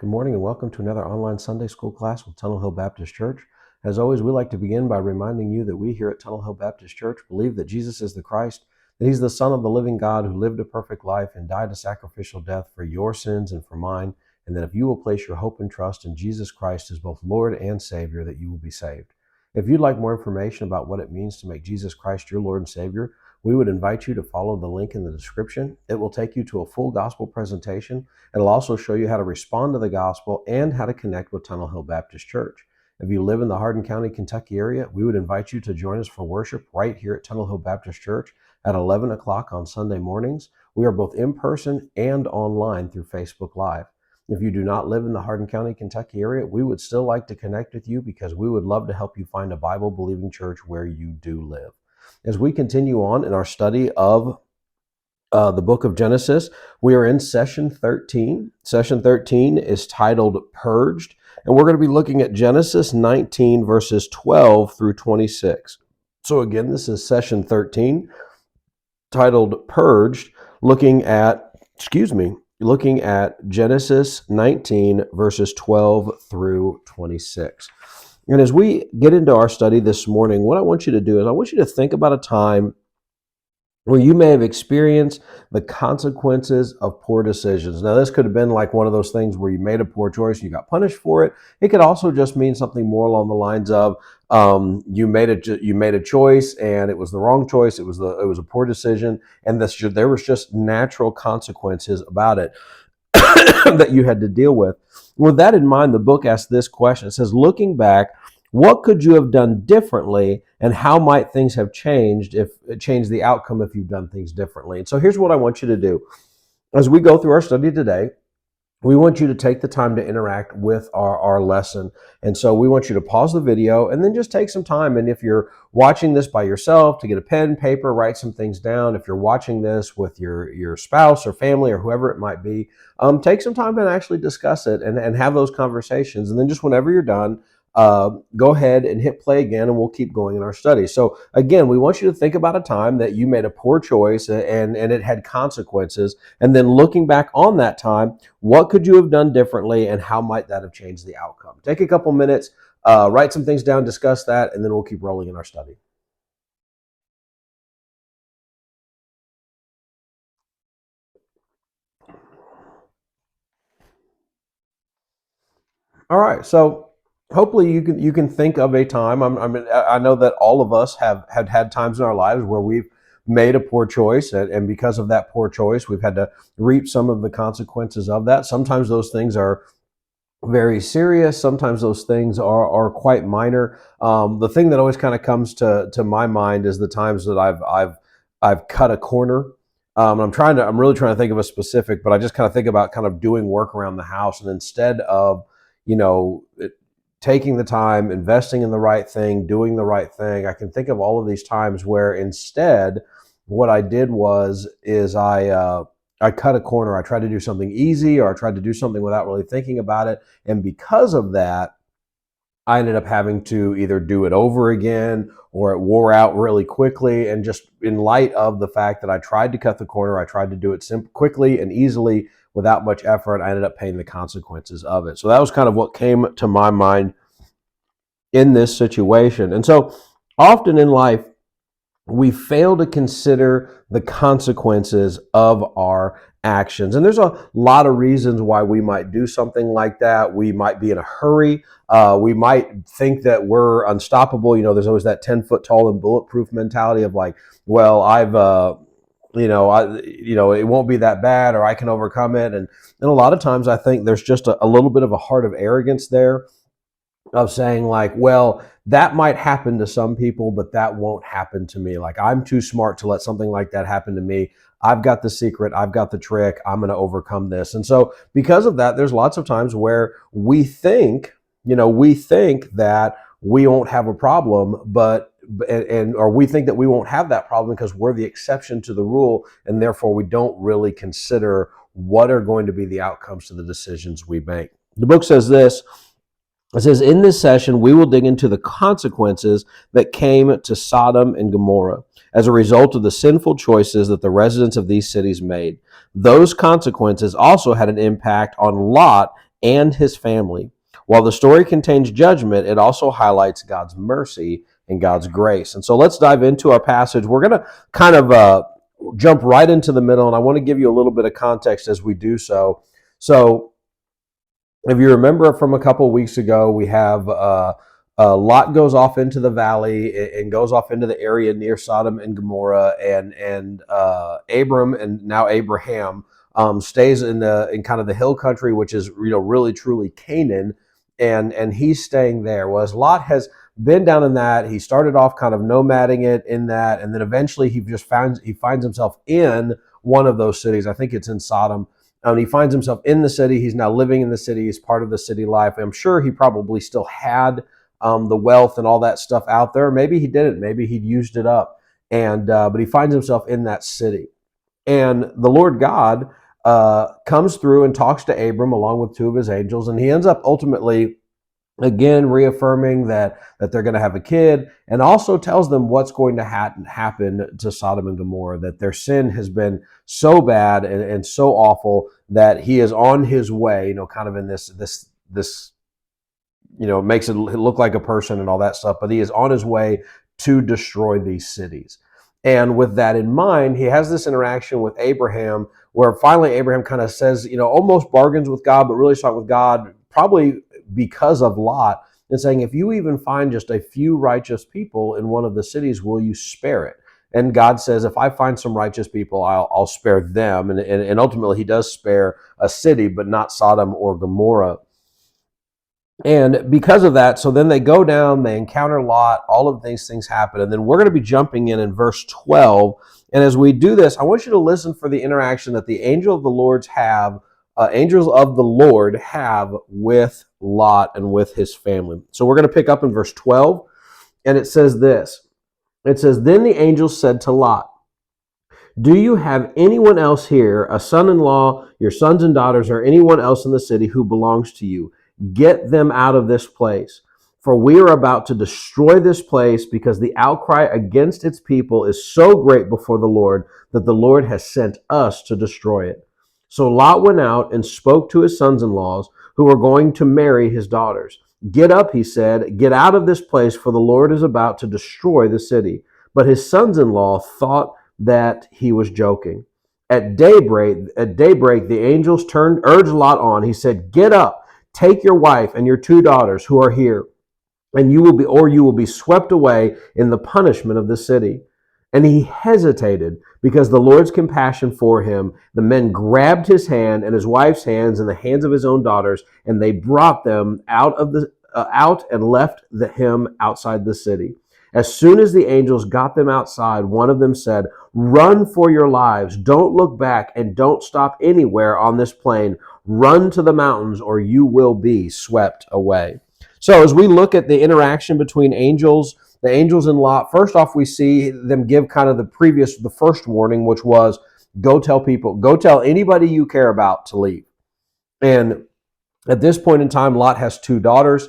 Good morning and welcome to another online Sunday school class with Tunnel Hill Baptist Church. As always, we like to begin by reminding you that we here at Tunnel Hill Baptist Church believe that Jesus is the Christ, that He's the Son of the living God who lived a perfect life and died a sacrificial death for your sins and for mine, and that if you will place your hope and trust in Jesus Christ as both Lord and Savior, that you will be saved. If you'd like more information about what it means to make Jesus Christ your Lord and Savior, we would invite you to follow the link in the description. It will take you to a full gospel presentation. It'll also show you how to respond to the gospel and how to connect with Tunnel Hill Baptist Church. If you live in the Hardin County, Kentucky area, we would invite you to join us for worship right here at Tunnel Hill Baptist Church at 11 o'clock on Sunday mornings. We are both in person and online through Facebook Live. If you do not live in the Hardin County, Kentucky area, we would still like to connect with you because we would love to help you find a Bible-believing church where you do live. As we continue on in our study of the book of Genesis, we are in session 13. Session 13 is titled Purged, and we're going to be looking at Genesis 19, verses 12 through 26. So again, this is session 13, titled Purged, looking at Genesis 19, verses 12 through 26. And as we get into our study this morning, what I want you to do is I want you to think about a time where you may have experienced the consequences of poor decisions. Now, this could have been like one of those things where you made a poor choice and you got punished for it. It could also just mean something more along the lines of you made a choice and it was the wrong choice. It was a poor decision, and there was just natural consequences about it that you had to deal with. With that in mind, the book asks this question. It says, looking back, what could you have done differently, and how might things have changed the outcome if you've done things differently? And so here's what I want you to do. As we go through our study today, we want you to take the time to interact with our lesson. And so we want you to pause the video and then just take some time. And if you're watching this by yourself, to get a pen, paper, write some things down. If you're watching this with your spouse or family or whoever it might be, take some time and actually discuss it and have those conversations. And then just whenever you're done, go ahead and hit play again, and we'll keep going in our study. So again, we want you to think about a time that you made a poor choice and it had consequences. And then looking back on that time, what could you have done differently, and how might that have changed the outcome? Take a couple minutes, write some things down, discuss that, and then we'll keep rolling in our study. All right, so hopefully you can think of a time. I know that all of us have had times in our lives where we've made a poor choice, and because of that poor choice, we've had to reap some of the consequences of that. Sometimes those things are very serious. Sometimes those things are quite minor. The thing that always kind of comes to my mind is the times that I've cut a corner. I'm really trying to think of a specific, but I just kind of think about kind of doing work around the house, and instead of taking the time, investing in the right thing, doing the right thing, I can think of all of these times where instead what I did is I cut a corner. I tried to do something easy, or I tried to do something without really thinking about it. And because of that, I ended up having to either do it over again, or it wore out really quickly. And just in light of the fact that I tried to cut the corner, I tried to do it quickly and easily without much effort, I ended up paying the consequences of it. So that was kind of what came to my mind in this situation. And so often in life, we fail to consider the consequences of our actions. And there's a lot of reasons why we might do something like that. We might be in a hurry. We might think that we're unstoppable. There's always that 10-foot tall and bulletproof mentality of like, well, it won't be that bad, or I can overcome it. And a lot of times I think there's just a little bit of a heart of arrogance there, of saying like, well, that might happen to some people, but that won't happen to me. Like, I'm too smart to let something like that happen to me. I've got the secret. I've got the trick. I'm going to overcome this. And so because of that, there's lots of times where we think that we won't have a problem, or we think that we won't have that problem because we're the exception to the rule, and therefore we don't really consider what are going to be the outcomes to the decisions we make. The book says this. It says, in this session, we will dig into the consequences that came to Sodom and Gomorrah as a result of the sinful choices that the residents of these cities made. Those consequences also had an impact on Lot and his family. While the story contains judgment, it also highlights God's mercy and God's grace. And so let's dive into our passage. We're going to kind of jump right into the middle, and I want to give you a little bit of context as we do so. So, if you remember from a couple of weeks ago, we have Lot goes off into the valley and goes off into the area near Sodom and Gomorrah, and Abram and now Abraham stays in kind of the hill country, which is really truly Canaan, and he's staying there. Whereas Lot has been down in that. He started off kind of nomading it in that, and then eventually he finds himself in one of those cities. I think it's in Sodom. He finds himself in the city. He's now living in the city. He's part of the city life. I'm sure he probably still had the wealth and all that stuff out there. Maybe he didn't. Maybe he'd used it up. But he finds himself in that city. And the Lord God comes through and talks to Abram along with two of his angels. And he ends up ultimately, again, reaffirming that they're going to have a kid, and also tells them what's going to happen to Sodom and Gomorrah, that their sin has been so bad and so awful that he is on his way, kind of in this makes it look like a person and all that stuff, but he is on his way to destroy these cities. And with that in mind, he has this interaction with Abraham, where finally Abraham kind of says, almost bargains with God, but really talks with God, probably because of Lot, and saying, if you even find just a few righteous people in one of the cities, will you spare it? And God says, if I find some righteous people, I'll spare them. And ultimately he does spare a city, but not Sodom or Gomorrah. And because of that, so then they go down, they encounter Lot, all of these things happen. And then we're going to be jumping in verse 12. And as we do this, I want you to listen for the interaction that the angels of the Lord have with Lot and with his family. So we're going to pick up in verse 12, and it says this. It says, then the angels said to Lot, do you have anyone else here, a son-in-law, your sons and daughters, or anyone else in the city who belongs to you? Get them out of this place, for we are about to destroy this place, because the outcry against its people is so great before the Lord that the Lord has sent us to destroy it. So Lot went out and spoke to his sons-in-laws who were going to marry his daughters. Get up, he said, get out of this place, for the Lord is about to destroy the city. But his sons-in-law thought that he was joking. At daybreak, the angels urged Lot on. He said, get up. Take your wife and your two daughters who are here, and you will be swept away in the punishment of the city. And he hesitated because the Lord's compassion for him. The men grabbed his hand and his wife's hands and the hands of his own daughters, and they brought them out and left him outside the city. As soon as the angels got them outside, one of them said, run for your lives. Don't look back and don't stop anywhere on this plain. Run to the mountains or you will be swept away. So as we look at the interaction between the angels and Lot, first off, we see them give kind of the first warning, which was, go tell anybody you care about to leave. And at this point in time, Lot has two daughters.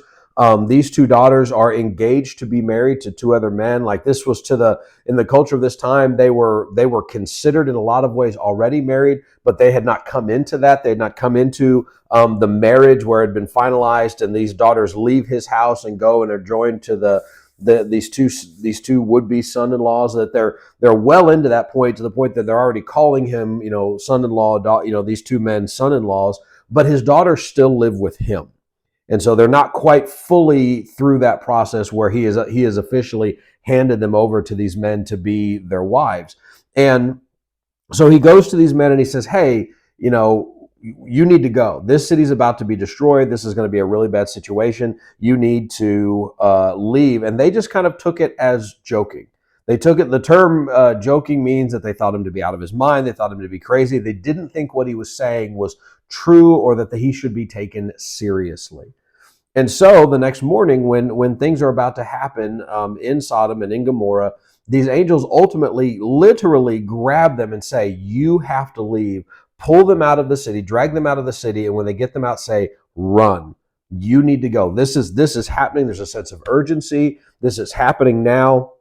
These two daughters are engaged to be married to two other men. Like, this was in the culture of this time, they were considered in a lot of ways already married, but they had not come into that. They had not come into the marriage where it had been finalized, and these daughters leave his house and go and are joined to these two would-be son-in-laws, that they're well into that point, to the point that they're already calling him, son-in-law, these two men son-in-laws, but his daughters still live with him. And so they're not quite fully through that process where he has officially handed them over to these men to be their wives. And so he goes to these men and he says, hey, you need to go. This city's about to be destroyed. This is going to be a really bad situation. You need to leave. And they just kind of took it as joking. They took it, the term joking means that they thought him to be out of his mind. They thought him to be crazy. They didn't think what he was saying was true or that he should be taken seriously. And so the next morning, when things are about to happen in Sodom and in Gomorrah, these angels ultimately literally grab them and say, you have to leave, pull them out of the city, drag them out of the city, and when they get them out, say, run. You need to go. This is happening. There's a sense of urgency. This is happening now.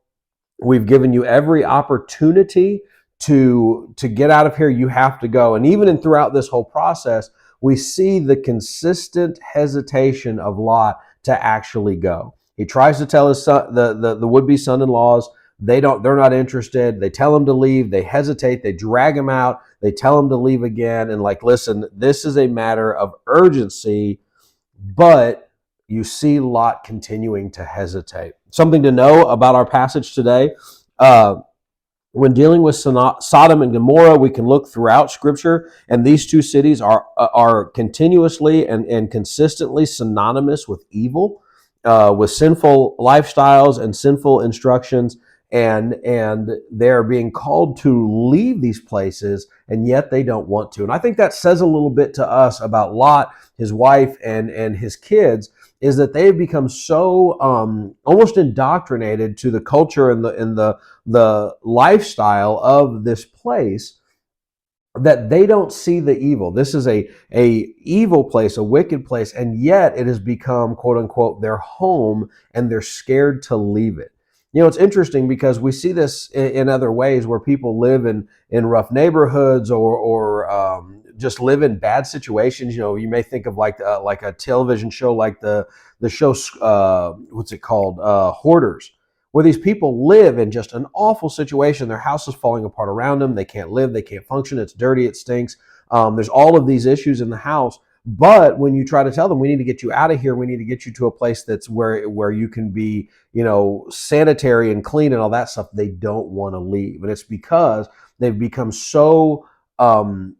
We've given you every opportunity to get out of here. You have to go. And even throughout this whole process, we see the consistent hesitation of Lot to actually go. He tries to tell his son, the would-be son-in-laws, they're not interested. They tell him to leave. They hesitate. They drag him out. They tell him to leave again. And like, listen, this is a matter of urgency, but you see Lot continuing to hesitate. Something to know about our passage today. When dealing with Sodom and Gomorrah, we can look throughout Scripture, and these two cities are continuously and consistently synonymous with evil, with sinful lifestyles and sinful instructions, and they're being called to leave these places, and yet they don't want to. And I think that says a little bit to us about Lot, his wife, and his kids, is that they've become so almost indoctrinated to the culture and the lifestyle of this place that they don't see the evil. This is a evil place, a wicked place, and yet it has become, quote unquote, their home, and they're scared to leave it. You know, it's interesting because we see this in other ways where people live in rough neighborhoods or just live in bad situations. You know, you may think of like a television show like the show what's it called, Hoarders, where these people live in just an awful situation. Their house is falling apart around them. They can't live. They can't function. It's dirty. It stinks. There's all of these issues in the house. But when you try to tell them, we need to get you out of here, we need to get you to a place that's where you can be, you know, sanitary and clean and all that stuff, they don't want to leave. And it's because they've become so, kind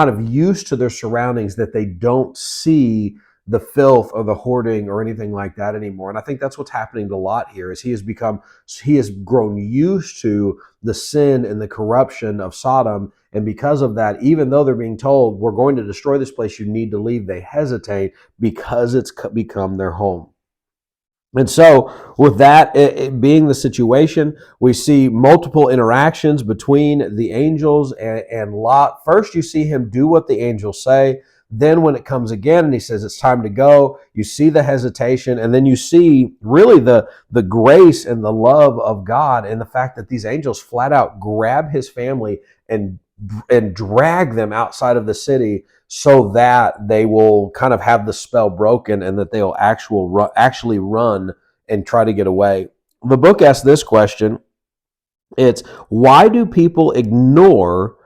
of used to their surroundings that they don't see the filth or the hoarding or anything like that anymore. And I think that's what's happening to Lot here, is he has grown used to the sin and the corruption of Sodom. And because of that, even though they're being told, we're going to destroy this place, you need to leave, they hesitate because it's become their home. And so with that it being the situation, we see multiple interactions between the angels and Lot. First, you see him do what the angels say. Then when it comes again and he says it's time to go, you see the hesitation, and then you see really the grace and the love of God and the fact that these angels flat out grab his family and drag them outside of the city so that they will kind of have the spell broken and that they'll actually run and try to get away. The book asks this question. It's, why do people ignore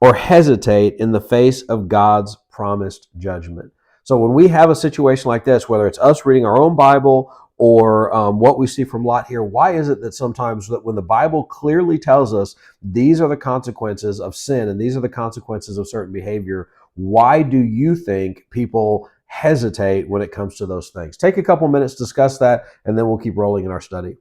or hesitate in the face of God's promised judgment? So when we have a situation like this, whether it's us reading our own Bible or what we see from Lot here, why is it that sometimes that when the Bible clearly tells us these are the consequences of sin and these are the consequences of certain behavior, why do you think people hesitate when it comes to those things? Take a couple minutes to discuss that, and then we'll keep rolling in our study.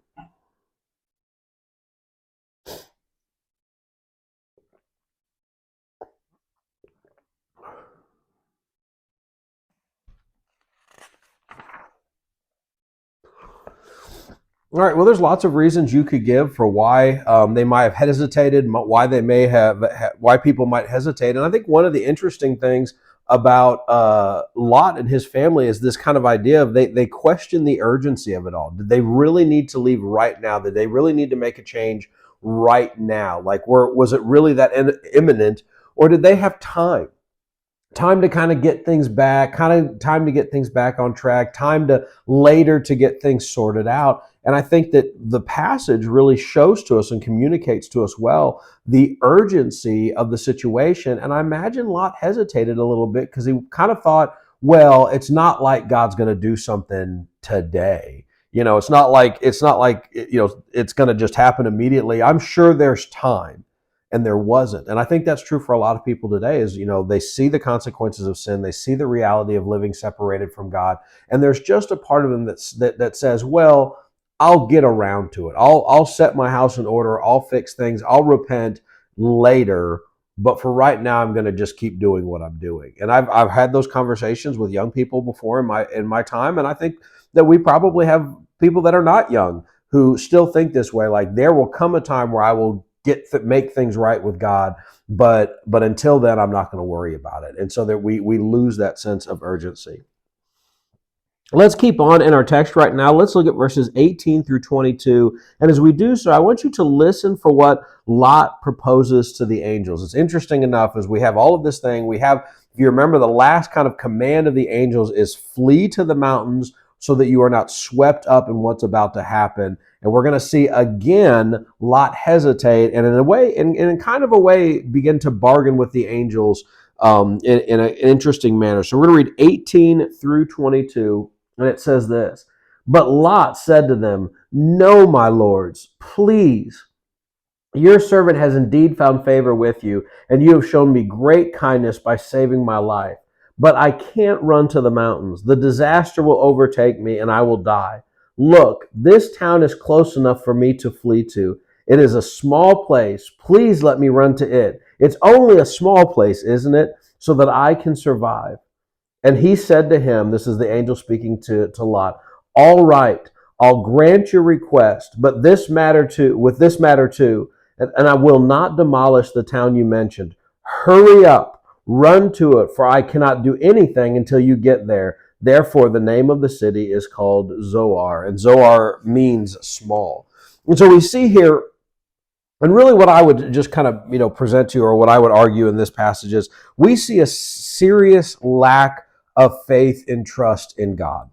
All right. Well, there's lots of reasons you could give for why they might have hesitated, why they may have, why people might hesitate. And I think one of the interesting things about Lot and his family is this kind of idea of they question the urgency of it all. Did they really need to leave right now? Did they really need to make a change right now? Like, was it really that imminent, or did they have time? Time to kind of get things back, time to get things back on track, time to later to get things sorted out. And I think that the passage really shows to us and communicates to us well the urgency of the situation. And I imagine Lot hesitated a little bit because he kind of thought, well, it's not like God's going to do something today. You know, it's not like it's going to just happen immediately. I'm sure there's time. And there wasn't. And I think that's true for a lot of people today is, they see the consequences of sin. They see the reality of living separated from God. And there's just a part of them that says, well, I'll get around to it. I'll set my house in order. I'll fix things. I'll repent later. But for right now, I'm going to just keep doing what I'm doing. And I've had those conversations with young people before in my time. And I think that we probably have people that are not young who still think this way. Like, there will come a time where I will make things right with God, but until then, I'm not going to worry about it. And so that we lose that sense of urgency. Let's keep on in our text right now. Let's look at verses 18 through 22. And as we do so, I want you to listen for what Lot proposes to the angels. It's interesting enough as we have all of this thing, we have, if you remember, the last kind of command of the angels is flee to the mountains so that you are not swept up in what's about to happen. And we're going to see again Lot hesitate and in a way, in kind of a way, begin to bargain with the angels in an interesting manner. So we're going to read 18 through 22. And it says this, but Lot said to them, no, my lords, please, your servant has indeed found favor with you, and you have shown me great kindness by saving my life. But I can't run to the mountains. The disaster will overtake me, and I will die. Look, this town is close enough for me to flee to. It is a small place. Please let me run to it. It's only a small place, isn't it? So that I can survive. And he said to him, this is the angel speaking to Lot, all right, I'll grant your request, but with this matter too, and I will not demolish the town you mentioned. Hurry up, run to it, for I cannot do anything until you get there. Therefore, the name of the city is called Zoar, and Zoar means small. And so we see here, and really what I would just kind of, present to you, or what I would argue in this passage is, we see a serious lack of faith and trust in God.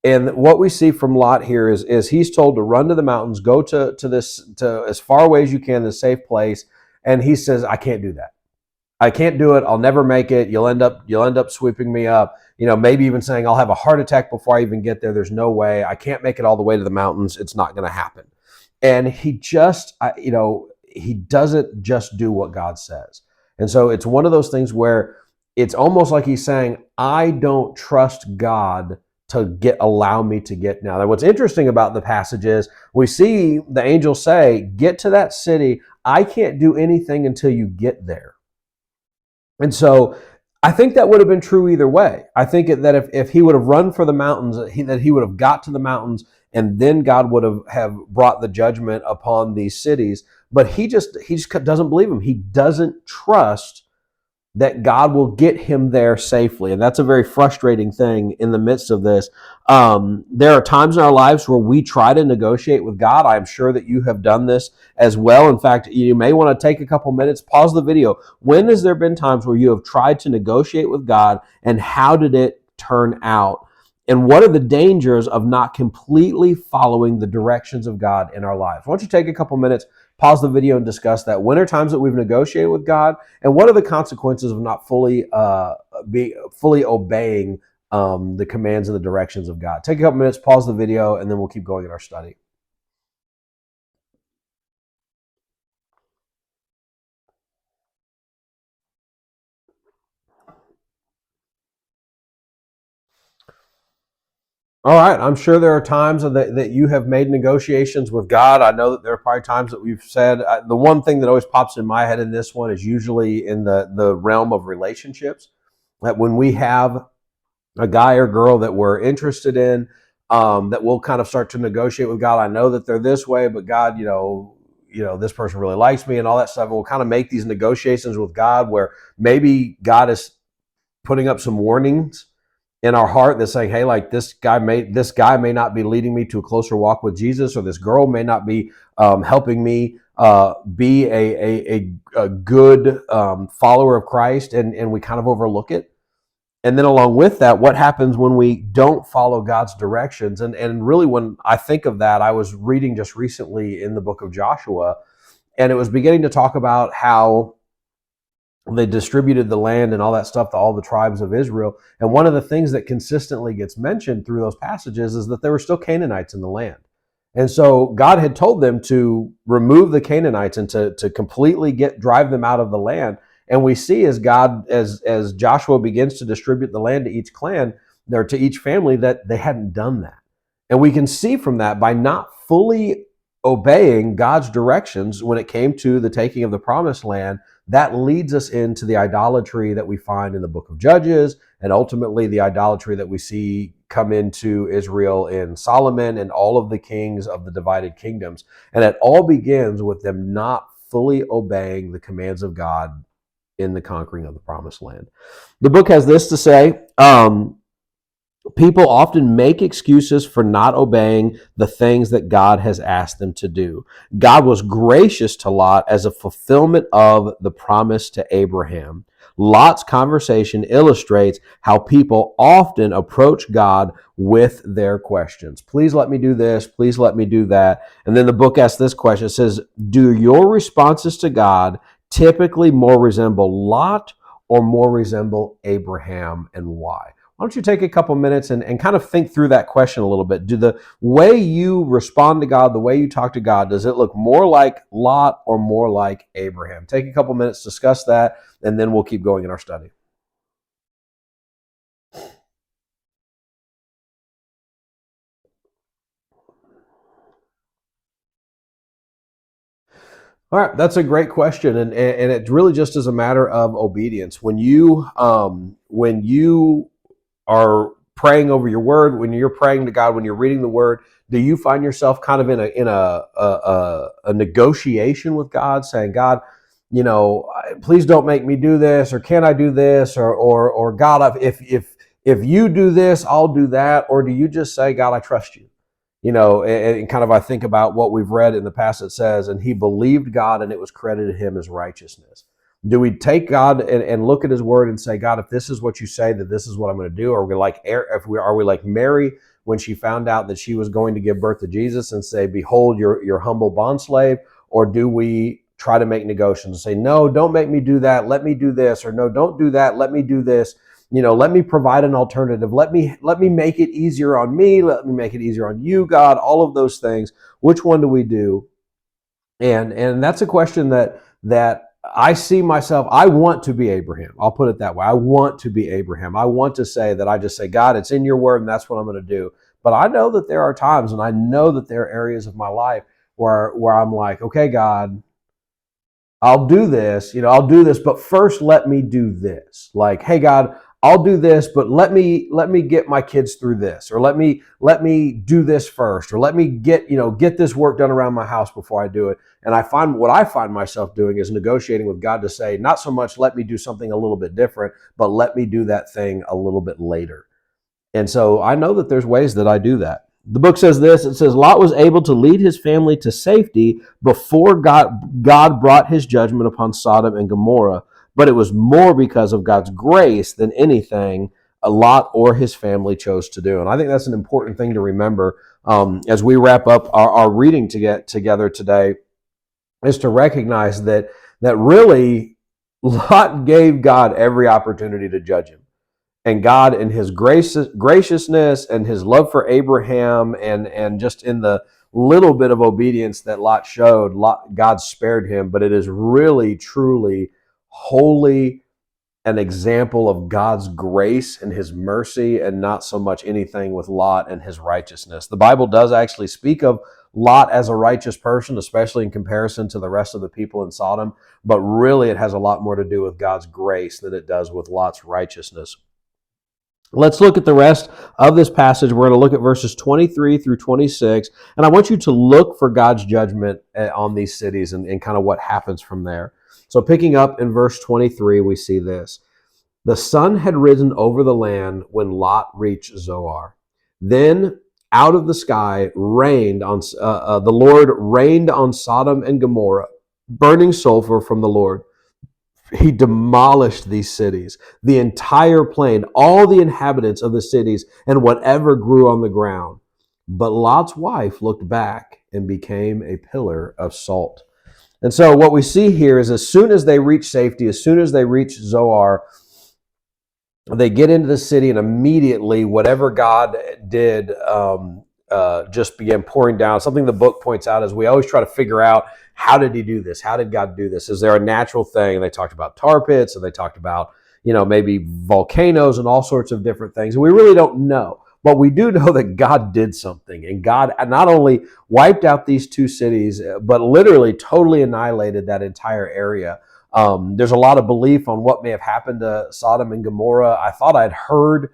And what we see from Lot here is he's told to run to the mountains, go to as far away as you can, this safe place. And he says, I can't do that. I can't do it. I'll never make it. You'll end up sweeping me up. Maybe even saying I'll have a heart attack before I even get there. There's no way. I can't make it all the way to the mountains. It's not going to happen. And he doesn't just do what God says. And so it's one of those things where it's almost like he's saying, I don't trust God to allow me to get now. What's interesting about the passage is we see the angel say, get to that city. I can't do anything until you get there. And so I think that would have been true either way. I think that if he would have run for the mountains, that he would have got to the mountains, and then God would have brought the judgment upon these cities. But he just doesn't believe him. He doesn't trust that God will get him there safely. And that's a very frustrating thing in the midst of this. There are times in our lives where we try to negotiate with God. I'm sure that you have done this as well. In fact, you may want to take a couple minutes, pause the video. When has there been times where you have tried to negotiate with God, and how did it turn out? And what are the dangers of not completely following the directions of God in our lives? Why don't you take a couple minutes, pause the video, and discuss that. When are times that we've negotiated with God, and what are the consequences of not fully obeying the commands and the directions of God? Take a couple minutes, pause the video, and then we'll keep going in our study. All right. I'm sure there are times that you have made negotiations with God. I know that there are probably times that we've said, the one thing that always pops in my head in this one is usually in the realm of relationships, that when we have a guy or girl that we're interested in, that we'll kind of start to negotiate with God. I know that they're this way, but God, this person really likes me and all that stuff. And we'll kind of make these negotiations with God where maybe God is putting up some warnings in our heart that's saying, hey, like this guy may not be leading me to a closer walk with Jesus, or this girl may not be helping me be a good follower of Christ, and we kind of overlook it. And then along with that, what happens when we don't follow God's directions? And really, when I think of that, I was reading just recently in the book of Joshua, and it was beginning to talk about how they distributed the land and all that stuff to all the tribes of Israel. And one of the things that consistently gets mentioned through those passages is that there were still Canaanites in the land. And so God had told them to remove the Canaanites and to completely drive them out of the land. And we see as Joshua begins to distribute the land to each clan, or to each family, that they hadn't done that. And we can see from that, by not fully obeying God's directions when it came to the taking of the promised land, that leads us into the idolatry that we find in the book of Judges, and ultimately the idolatry that we see come into Israel in Solomon and all of the kings of the divided kingdoms. And it all begins with them not fully obeying the commands of God in the conquering of the promised land. The book has this to say, People often make excuses for not obeying the things that God has asked them to do. God was gracious to Lot as a fulfillment of the promise to Abraham. Lot's conversation illustrates how people often approach God with their questions. Please let me do this. Please let me do that. And then the book asks this question. It says, do your responses to God typically more resemble Lot or more resemble Abraham, and why? Why don't you take a couple minutes and kind of think through that question a little bit? Do the way you respond to God, the way you talk to God, does it look more like Lot or more like Abraham? Take a couple minutes, discuss that, and then we'll keep going in our study. All right, that's a great question, and it really just is a matter of obedience. When you are praying over your word, when you're praying to God, when you're reading the word, do you find yourself kind of in a negotiation with God, saying, God, please don't make me do this, or can I do this, or God, if you do this, I'll do that, or do you just say, God, I trust you? And kind of I think about what we've read in the past that says, and he believed God and it was credited him as righteousness. Do we take God and look at his word and say, God, if this is what you say, that this is what I'm going to do? Or are we like Mary when she found out that she was going to give birth to Jesus and say, behold, your humble bondslave? Or do we try to make negotiations and say, no, don't make me do that. Let me do this. Or no, don't do that. Let me do this. Let me provide an alternative. Let me make it easier on me. Let me make it easier on you, God. All of those things. Which one do we do? And that's a question that I see myself. I want to be Abraham. I'll put it that way. I want to be Abraham. I want to say that I just say, God, it's in your word, and that's what I'm going to do. But I know that there are times, and I know that there are areas of my life where I'm like, okay, God, I'll do this, I'll do this, but first let me do this. Like, hey God, I'll do this, but let me get my kids through this, or let me do this first, or let me get this work done around my house before I do it. And what I find myself doing is negotiating with God to say, not so much let me do something a little bit different, but let me do that thing a little bit later. And so I know that there's ways that I do that. The book says this. It says Lot was able to lead his family to safety before God brought his judgment upon Sodom and Gomorrah, but it was more because of God's grace than anything Lot or his family chose to do. And I think that's an important thing to remember as we wrap up our reading to get together today, is to recognize that really Lot gave God every opportunity to judge him. And God, in his graciousness and his love for Abraham, and just in the little bit of obedience that Lot showed, God spared him. But it is really, truly, wholly an example of God's grace and his mercy, and not so much anything with Lot and his righteousness. The Bible does actually speak of Lot as a righteous person, especially in comparison to the rest of the people in Sodom. But really, it has a lot more to do with God's grace than it does with Lot's righteousness. Let's look at the rest of this passage. We're going to look at verses 23 through 26. And I want you to look for God's judgment on these cities and kind of what happens from there. So picking up in verse 23, we see this. The sun had risen over the land when Lot reached Zoar. Then out of the sky the Lord rained on Sodom and Gomorrah, burning sulfur from the Lord. He demolished these cities, the entire plain, all the inhabitants of the cities, and whatever grew on the ground. But Lot's wife looked back and became a pillar of salt. And so what we see here is, as soon as they reach safety, as soon as they reach Zoar, they get into the city, and immediately whatever God did just began pouring down. Something the book points out is we always try to figure out, how did he do this? How did God do this? Is there a natural thing? And they talked about tar pits, and they talked about, maybe volcanoes and all sorts of different things. And we really don't know. But we do know that God did something. And God not only wiped out these two cities, but literally totally annihilated that entire area. There's a lot of belief on what may have happened to Sodom and Gomorrah. I thought I'd heard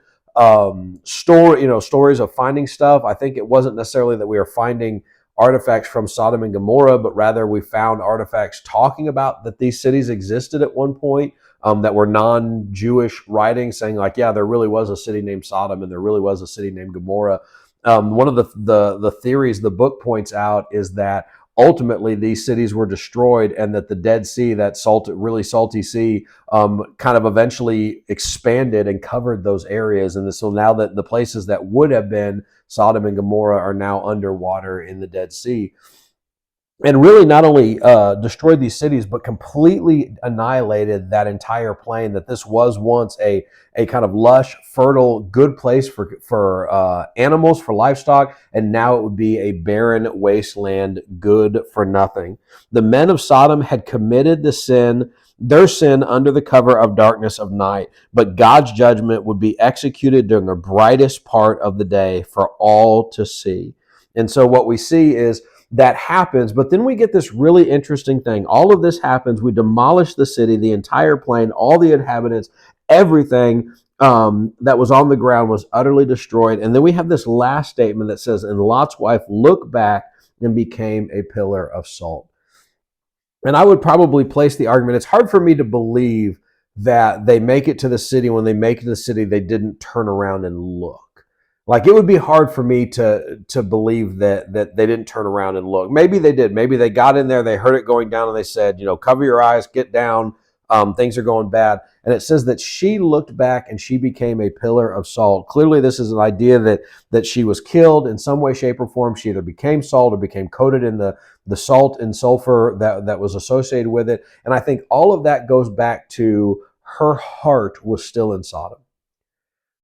stories of finding stuff. I think it wasn't necessarily that we were finding artifacts from Sodom and Gomorrah, but rather we found artifacts talking about that these cities existed at one point. that were non-Jewish writings, saying like, yeah, there really was a city named Sodom and there really was a city named Gomorrah. One of the theories the book points out is that ultimately these cities were destroyed, and that the Dead Sea, that really salty sea, kind of eventually expanded and covered those areas. And so now that the places that would have been Sodom and Gomorrah are now underwater in the Dead Sea, and really not only destroyed these cities, but completely annihilated that entire plain. That this was once a kind of lush, fertile, good place for animals, for livestock, and now it would be a barren wasteland, good for nothing. The men of Sodom had committed their sin under the cover of darkness of night, but God's judgment would be executed during the brightest part of the day for all to see. And so what we see is that happens, but then we get this really interesting thing. All of this happens. We demolish the city, the entire plain, all the inhabitants, everything that was on the ground was utterly destroyed. And then we have this last statement that says, and Lot's wife looked back and became a pillar of salt. And I would probably place the argument, it's hard for me to believe that they make it to the city. When they make it to the city, they didn't turn around and look. Like, it would be hard for me to believe that they didn't turn around and look. Maybe they did. Maybe they got in there, they heard it going down, and they said, cover your eyes, get down. Things are going bad. And it says that she looked back and she became a pillar of salt. Clearly, this is an idea that she was killed in some way, shape, or form. She either became salt or became coated in the salt and sulfur that was associated with it. And I think all of that goes back to her heart was still in Sodom.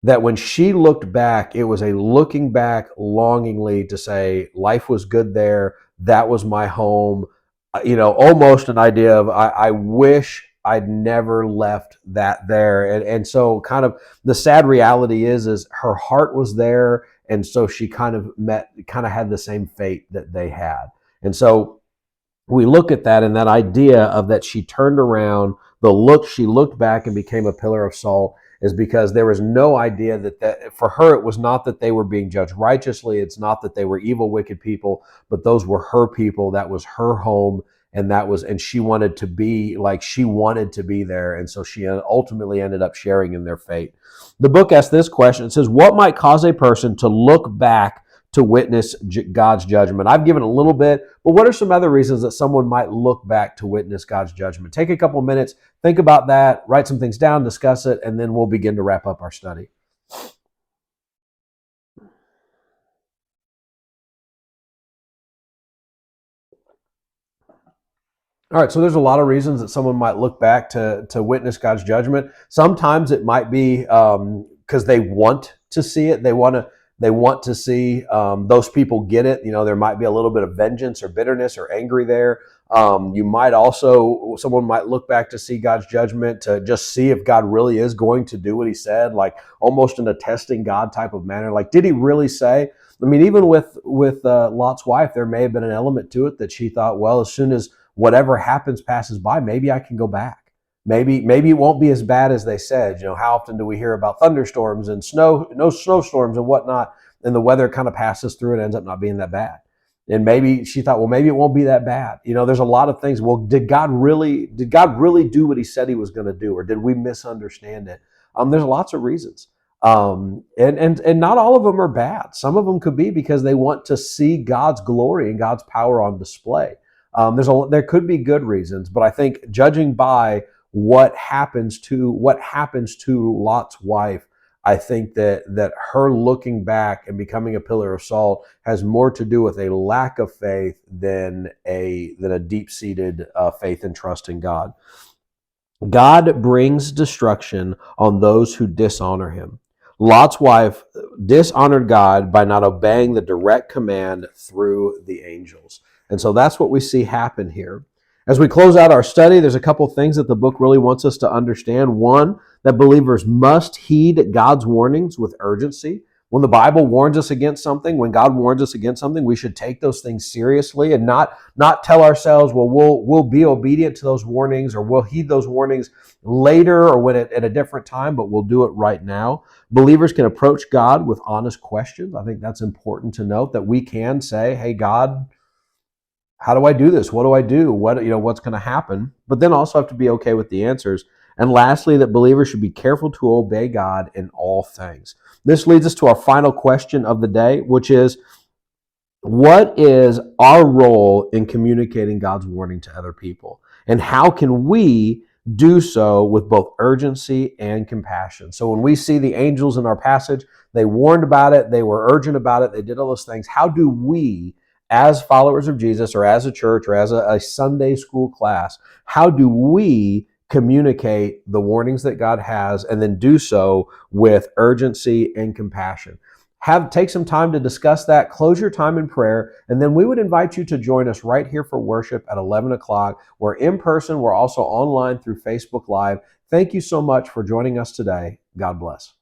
That when she looked back, it was a looking back longingly to say, life was good there. That was my home. Almost an idea of, I wish I'd never left that there. And so kind of the sad reality is her heart was there. And so she kind of had the same fate that they had. And so we look at that, and that idea of that she turned around, she looked back and became a pillar of salt, is because there was no idea that for her, it was not that they were being judged righteously. It's not that they were evil, wicked people, but those were her people. That was her home. And she wanted to be there. And so she ultimately ended up sharing in their fate. The book asks this question. It says, what might cause a person to look back to witness God's judgment? I've given a little bit, but what are some other reasons that someone might look back to witness God's judgment? Take a couple minutes, think about that, write some things down, discuss it, and then we'll begin to wrap up our study. All right, so there's a lot of reasons that someone might look back to witness God's judgment. Sometimes it might be because they want to see it. They want to see those people get it. There might be a little bit of vengeance or bitterness or anger there. Someone might look back to see God's judgment, to just see if God really is going to do what he said, like almost in a testing God type of manner. Like, did he really say? I mean, even with Lot's wife, there may have been an element to it that she thought, well, as soon as whatever happens passes by, maybe I can go back. Maybe it won't be as bad as they said. How often do we hear about thunderstorms and snowstorms and whatnot, and the weather kind of passes through and ends up not being that bad? And maybe she thought, well, maybe it won't be that bad. There's a lot of things. Well, did God really do what he said he was going to do, or did we misunderstand it? There's lots of reasons. And not all of them are bad. Some of them could be because they want to see God's glory and God's power on display. There could be good reasons, but I think judging by what happens to Lot's wife, I think that her looking back and becoming a pillar of salt has more to do with a lack of faith than a deep-seated faith and trust in God. God brings destruction on those who dishonor him. Lot's wife dishonored God by not obeying the direct command through the angels. And so that's what we see happen here. As we close out our study, there's a couple things that the book really wants us to understand. One, that believers must heed God's warnings with urgency. When the Bible warns us against something, when God warns us against something, we should take those things seriously and not tell ourselves, well, we'll be obedient to those warnings, or we'll heed those warnings later or at a different time, but we'll do it right now. Believers can approach God with honest questions. I think that's important to note, that we can say, hey, God, how do I do this? What do I do? What's going to happen? But then also have to be okay with the answers. And lastly, that believers should be careful to obey God in all things. This leads us to our final question of the day, which is, what is our role in communicating God's warning to other people? And how can we do so with both urgency and compassion? So when we see the angels in our passage, they warned about it, they were urgent about it, they did all those things. How do we, as followers of Jesus or as a church or as a Sunday school class, how do we communicate the warnings that God has and then do so with urgency and compassion? Take some time to discuss that. Close your time in prayer, and then we would invite you to join us right here for worship at 11 o'clock. We're in person. We're also online through Facebook Live. Thank you so much for joining us today. God bless.